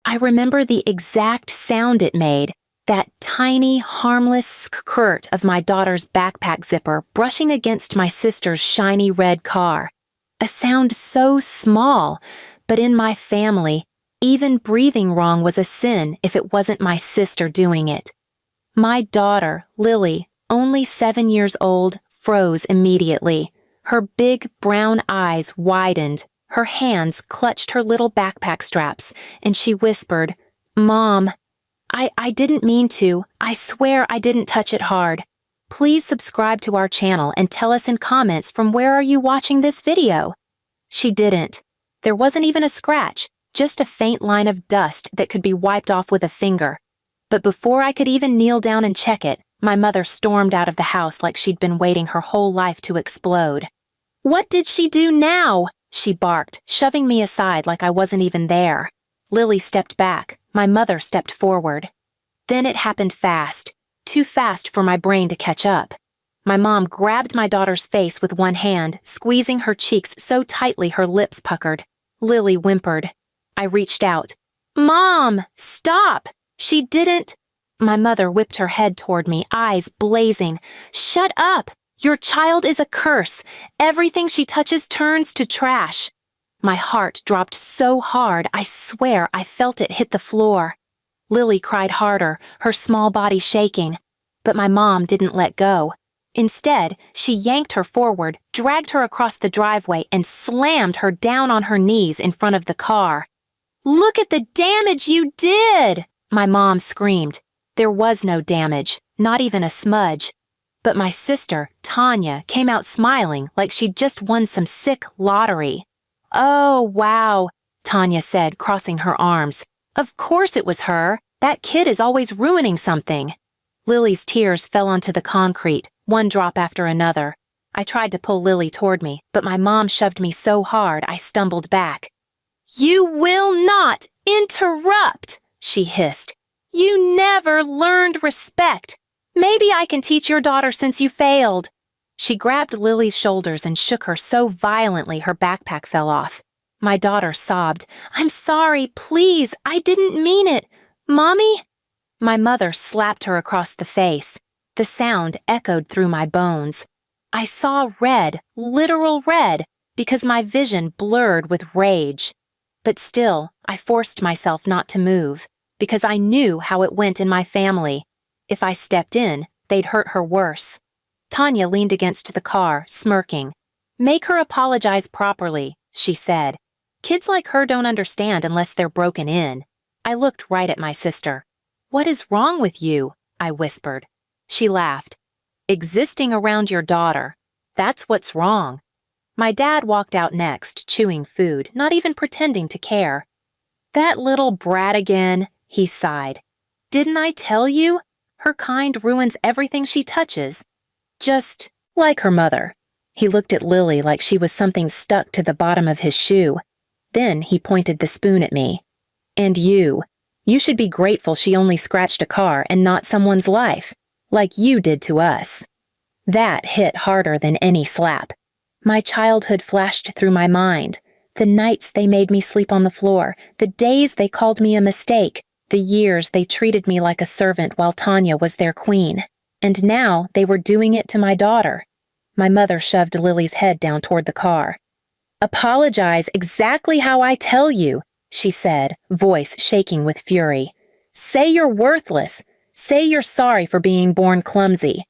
I remember the exact sound it made, that tiny, harmless skirt of my daughter's backpack zipper brushing against my sister's shiny red car. A sound so small, but in my family, even breathing wrong was a sin if it wasn't my sister doing it. My daughter, Lily, only 7 years old, froze immediately. Her big brown eyes widened, her hands clutched her little backpack straps, and she whispered, "Mom, I didn't mean to. I swear I didn't touch it hard. Please subscribe to our channel and tell us in comments from where are you watching this video." She didn't. There wasn't even a scratch, just a faint line of dust that could be wiped off with a finger. But before I could even kneel down and check it, my mother stormed out of the house like she'd been waiting her whole life to explode. "What did she do now?" she barked, shoving me aside like I wasn't even there. Lily stepped back. My mother stepped forward. Then it happened fast, too fast for my brain to catch up. My mom grabbed my daughter's face with one hand, squeezing her cheeks so tightly her lips puckered. Lily whimpered. I reached out. "Mom, stop! She didn't—" My mother whipped her head toward me, eyes blazing. "Shut up! Your child is a curse. Everything she touches turns to trash." My heart dropped so hard, I swear I felt it hit the floor. Lily cried harder, her small body shaking. But my mom didn't let go. Instead, she yanked her forward, dragged her across the driveway, and slammed her down on her knees in front of the car. "Look at the damage you did!" my mom screamed. There was no damage, not even a smudge. But my sister, Tanya, came out smiling like she'd just won some sick lottery. "Oh, wow," Tanya said, crossing her arms. "Of course it was her. That kid is always ruining something." Lily's tears fell onto the concrete, one drop after another. I tried to pull Lily toward me, but my mom shoved me so hard I stumbled back. "You will not interrupt," she hissed. "You never learned respect. Maybe I can teach your daughter since you failed." She grabbed Lily's shoulders and shook her so violently her backpack fell off. My daughter sobbed. "I'm sorry, please, I didn't mean it. Mommy?" My mother slapped her across the face. The sound echoed through my bones. I saw red, literal red, because my vision blurred with rage. But still, I forced myself not to move, because I knew how it went in my family. If I stepped in, they'd hurt her worse. Tanya leaned against the car, smirking. "Make her apologize properly," she said. "Kids like her don't understand unless they're broken in." I looked right at my sister. "What is wrong with you?" I whispered. She laughed. "Existing around your daughter. That's what's wrong." My dad walked out next, chewing food, not even pretending to care. "That little brat again," he sighed. "Didn't I tell you? Her kind ruins everything she touches. Just like her mother." He looked at Lily like she was something stuck to the bottom of his shoe. Then he pointed the spoon at me. "And you should be grateful she only scratched a car and not someone's life, like you did to us." That hit harder than any slap. My childhood flashed through my mind. The nights they made me sleep on the floor, the days they called me a mistake, the years they treated me like a servant while Tanya was their queen. And now they were doing it to my daughter. My mother shoved Lily's head down toward the car. "Apologize exactly how I tell you," she said, voice shaking with fury. "Say you're worthless. Say you're sorry for being born clumsy."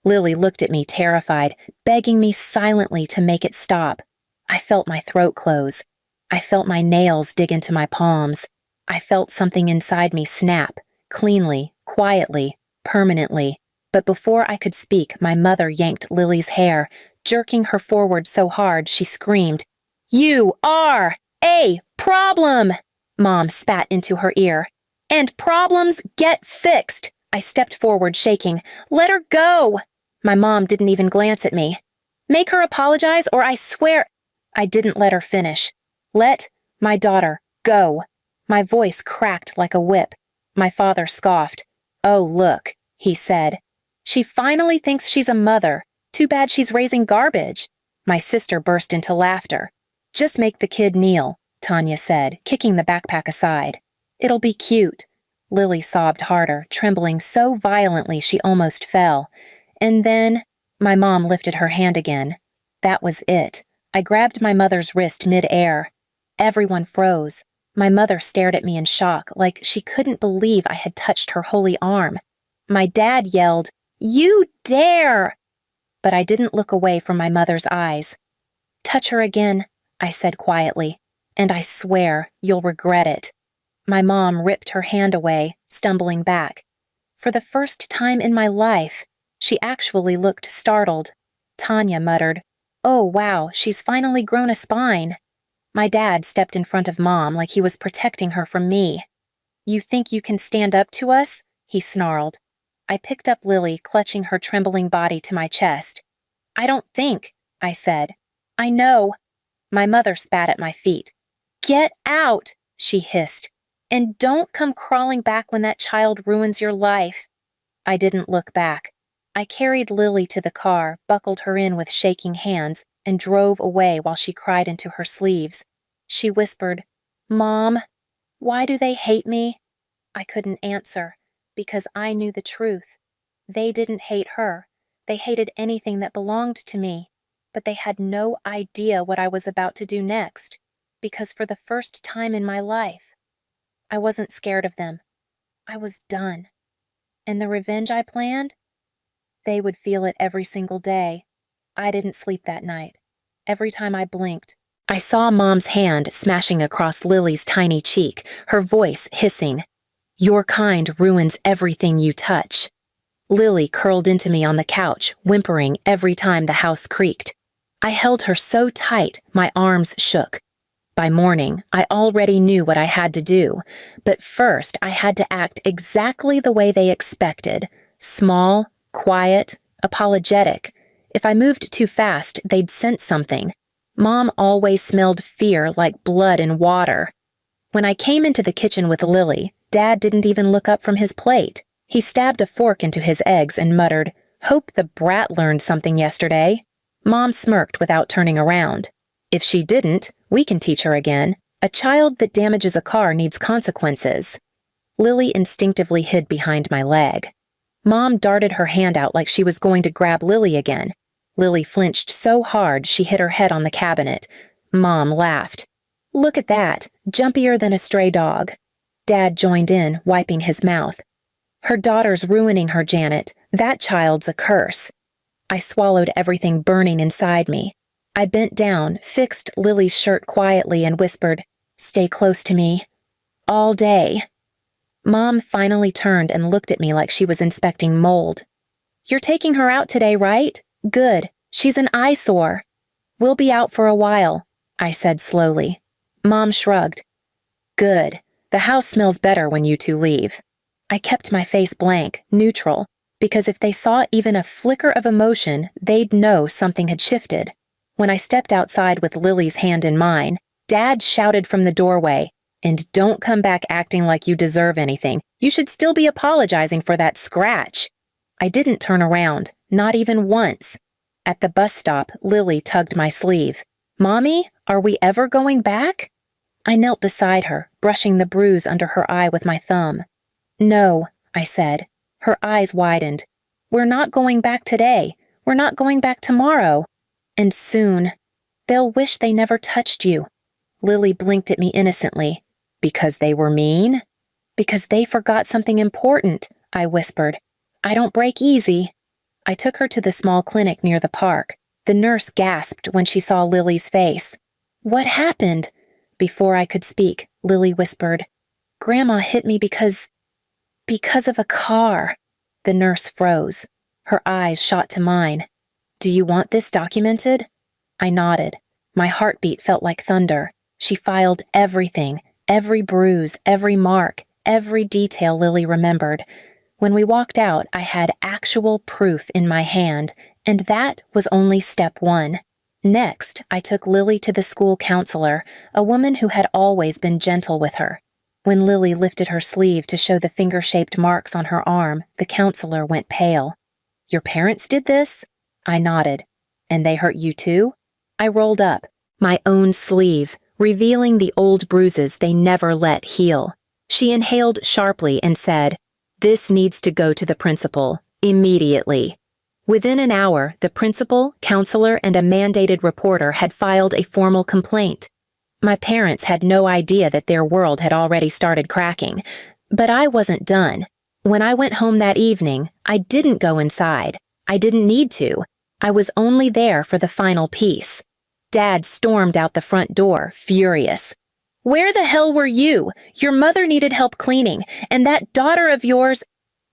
Lily looked at me terrified, begging me silently to make it stop. I felt my throat close. I felt my nails dig into my palms. I felt something inside me snap, cleanly, quietly, permanently. But before I could speak, my mother yanked Lily's hair, jerking her forward so hard she screamed, "You are a problem!" Mom spat into her ear. "And problems get fixed!" I stepped forward, shaking. "Let her go!" My mom didn't even glance at me. "Make her apologize or I swear—" I didn't let her finish. "Let my daughter go." My voice cracked like a whip. My father scoffed. "Oh, look," he said. "She finally thinks she's a mother. Too bad she's raising garbage." My sister burst into laughter. "Just make the kid kneel," Tanya said, kicking the backpack aside. It'll be cute. Lily sobbed harder, trembling so violently she almost fell. And then, my mom lifted her hand again. That was it. I grabbed my mother's wrist mid-air. Everyone froze. My mother stared at me in shock, like she couldn't believe I had touched her holy arm. My dad yelled, "You dare!" But I didn't look away from my mother's eyes. "Touch her again," I said quietly, "and I swear you'll regret it." My mom ripped her hand away, stumbling back. For the first time in my life, she actually looked startled. Tanya muttered, "Oh, wow, she's finally grown a spine." My dad stepped in front of Mom like he was protecting her from me. "You think you can stand up to us?" he snarled. I picked up Lily, clutching her trembling body to my chest. "I don't think," I said. "I know." My mother spat at my feet. "Get out," she hissed. "And don't come crawling back when that child ruins your life." I didn't look back. I carried Lily to the car, buckled her in with shaking hands, and drove away while she cried into her sleeves. She whispered, "Mom, why do they hate me?" I couldn't answer, because I knew the truth. They didn't hate her. They hated anything that belonged to me. But they had no idea what I was about to do next, because for the first time in my life, I wasn't scared of them. I was done. And the revenge I planned? They would feel it every single day. I didn't sleep that night. Every time I blinked, I saw Mom's hand smashing across Lily's tiny cheek, her voice hissing, "Your kind ruins everything you touch." Lily curled into me on the couch, whimpering every time the house creaked. I held her so tight, my arms shook. By morning, I already knew what I had to do, but first I had to act exactly the way they expected. Small, quiet, apologetic. If I moved too fast, they'd sense something. Mom always smelled fear like blood and water. When I came into the kitchen with Lily, Dad didn't even look up from his plate. He stabbed a fork into his eggs and muttered, "Hope the brat learned something yesterday." Mom smirked without turning around. "If she didn't, we can teach her again. A child that damages a car needs consequences." Lily instinctively hid behind my leg. Mom darted her hand out like she was going to grab Lily again. Lily flinched so hard she hit her head on the cabinet. Mom laughed. "Look at that, jumpier than a stray dog." Dad joined in, wiping his mouth. "Her daughter's ruining her, Janet. That child's a curse." I swallowed everything burning inside me. I bent down, fixed Lily's shirt quietly, and whispered, "Stay close to me." All day. Mom finally turned and looked at me like she was inspecting mold. "You're taking her out today, right? Good. She's an eyesore." "We'll be out for a while," I said slowly. Mom shrugged. "Good. The house smells better when you two leave." I kept my face blank, neutral, because if they saw even a flicker of emotion, they'd know something had shifted. When I stepped outside with Lily's hand in mine, Dad shouted from the doorway, "And don't come back acting like you deserve anything. You should still be apologizing for that scratch." I didn't turn around, not even once. At the bus stop, Lily tugged my sleeve. "Mommy, are we ever going back?" I knelt beside her, brushing the bruise under her eye with my thumb. "No," I said. Her eyes widened. "We're not going back today. We're not going back tomorrow. And soon. They'll wish they never touched you." Lily blinked at me innocently. "Because they were mean?" "Because they forgot something important," I whispered. "I don't break easy." I took her to the small clinic near the park. The nurse gasped when she saw Lily's face. "What happened?" Before I could speak, Lily whispered, "Grandma hit me because of a car." The nurse froze. Her eyes shot to mine. "Do you want this documented?" I nodded. My heartbeat felt like thunder. She filed everything, every bruise, every mark, every detail Lily remembered. When we walked out, I had actual proof in my hand, and that was only step one. Next, I took Lily to the school counselor, a woman who had always been gentle with her. When Lily lifted her sleeve to show the finger-shaped marks on her arm, the counselor went pale. "Your parents did this?" I nodded. "And they hurt you too?" I rolled up my own sleeve, revealing the old bruises they never let heal. She inhaled sharply and said, "This needs to go to the principal, immediately." Within an hour, the principal, counselor, and a mandated reporter had filed a formal complaint. My parents had no idea that their world had already started cracking, but I wasn't done. When I went home that evening, I didn't go inside. I didn't need to. I was only there for the final piece. Dad stormed out the front door, furious. "Where the hell were you? Your mother needed help cleaning, and that daughter of yours—"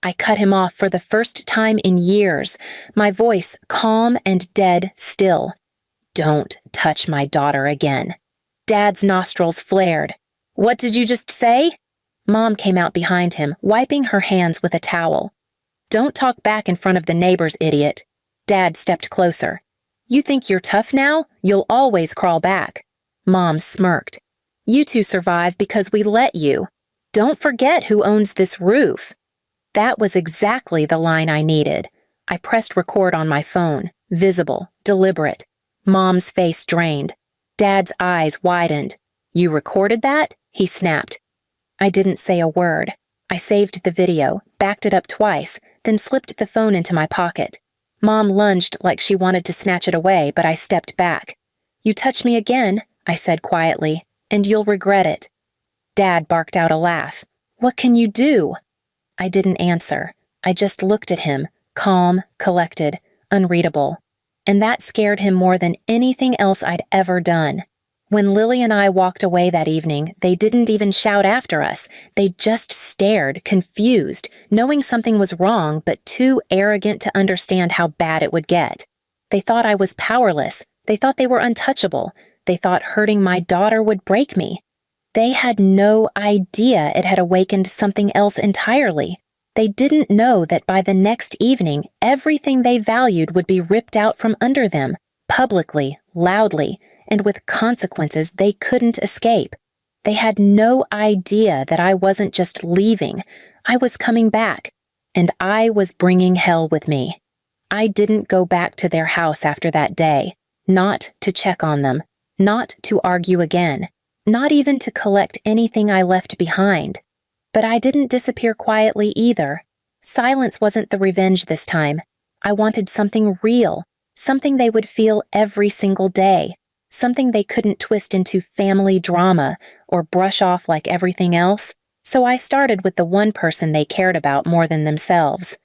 I cut him off for the first time in years, my voice calm and dead still. "Don't touch my daughter again." Dad's nostrils flared. "What did you just say?" Mom came out behind him, wiping her hands with a towel. "Don't talk back in front of the neighbors, idiot." Dad stepped closer. "You think you're tough now? You'll always crawl back." Mom smirked. "You two survive because we let you. Don't forget who owns this roof." That was exactly the line I needed. I pressed record on my phone, visible, deliberate. Mom's face drained. Dad's eyes widened. "You recorded that?" he snapped. I didn't say a word. I saved the video, backed it up twice, then slipped the phone into my pocket. Mom lunged like she wanted to snatch it away, but I stepped back. "You touch me again," I said quietly, "and you'll regret it." Dad barked out a laugh. "What can you do?" I didn't answer. I just looked at him, calm, collected, unreadable. And that scared him more than anything else I'd ever done. When Lily and I walked away that evening, they didn't even shout after us. They just stared, confused, knowing something was wrong, but too arrogant to understand how bad it would get. They thought I was powerless. They thought they were untouchable. They thought hurting my daughter would break me. They had no idea it had awakened something else entirely. They didn't know that by the next evening, everything they valued would be ripped out from under them, publicly, loudly, and with consequences they couldn't escape. They had no idea that I wasn't just leaving. I was coming back, and I was bringing hell with me. I didn't go back to their house after that day, not to check on them, not to argue again, not even to collect anything I left behind. But I didn't disappear quietly either. Silence wasn't the revenge this time. I wanted something real, something they would feel every single day, something they couldn't twist into family drama or brush off like everything else. So I started with the one person they cared about more than themselves,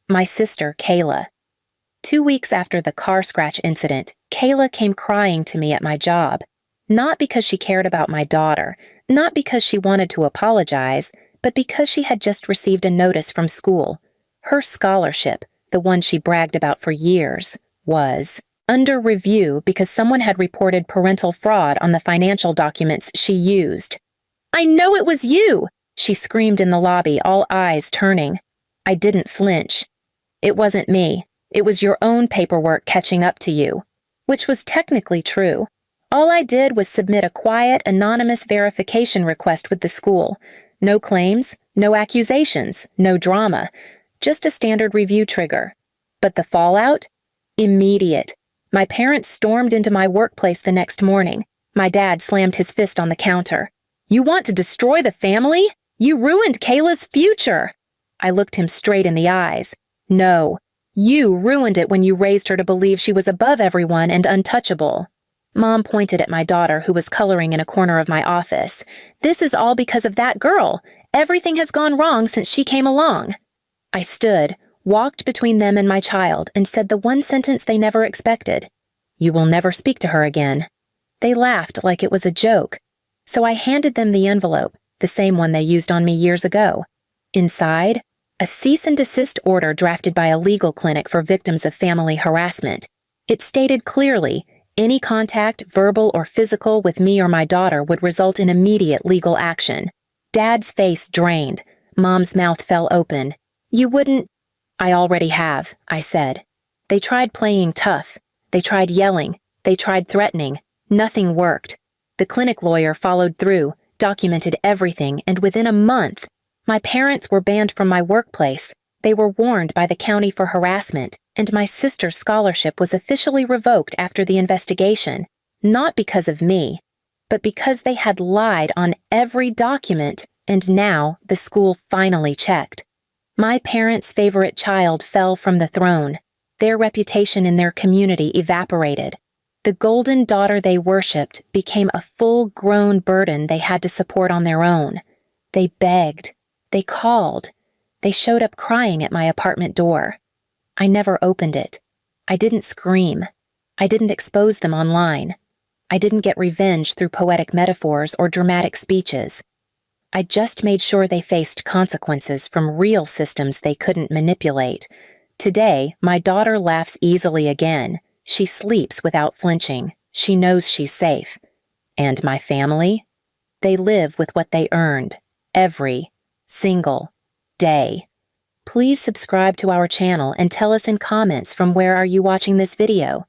my sister, Kayla. 2 weeks after the car scratch incident, Kayla came crying to me at my job. Not because she cared about my daughter, not because she wanted to apologize, but because she had just received a notice from school. Her scholarship, the one she bragged about for years, was under review because someone had reported parental fraud on the financial documents she used. "I know it was you!" she screamed in the lobby, all eyes turning. I didn't flinch. "It wasn't me. It was your own paperwork catching up to you," which was technically true. All I did was submit a quiet, anonymous verification request with the school. No claims, no accusations, no drama, just a standard review trigger. But the fallout? Immediate. My parents stormed into my workplace the next morning. My dad slammed his fist on the counter. "You want to destroy the family? You ruined Kayla's future." I looked him straight in the eyes. "No, you ruined it when you raised her to believe she was above everyone and untouchable." Mom pointed at my daughter, who was coloring in a corner of my office. "This is all because of that girl. Everything has gone wrong since she came along." I stood, walked between them and my child, and said the one sentence they never expected. "You will never speak to her again." They laughed like it was a joke. So I handed them the envelope, the same one they used on me years ago. Inside, a cease and desist order drafted by a legal clinic for victims of family harassment. It stated clearly, any contact, verbal or physical, with me or my daughter would result in immediate legal action. Dad's face drained. Mom's mouth fell open. "You wouldn't—" "I already have," I said. They tried playing tough. They tried yelling. They tried threatening. Nothing worked. The clinic lawyer followed through, documented everything, and within a month, my parents were banned from my workplace. They were warned by the county for harassment, and my sister's scholarship was officially revoked after the investigation, not because of me, but because they had lied on every document and now the school finally checked. My parents' favorite child fell from the throne. Their reputation in their community evaporated. The golden daughter they worshipped became a full-grown burden they had to support on their own. They begged. They called. They showed up crying at my apartment door. I never opened it. I didn't scream. I didn't expose them online. I didn't get revenge through poetic metaphors or dramatic speeches. I just made sure they faced consequences from real systems they couldn't manipulate. Today, my daughter laughs easily again. She sleeps without flinching. She knows she's safe. And my family? They live with what they earned, every single day. Please subscribe to our channel and tell us in comments from where are you watching this video.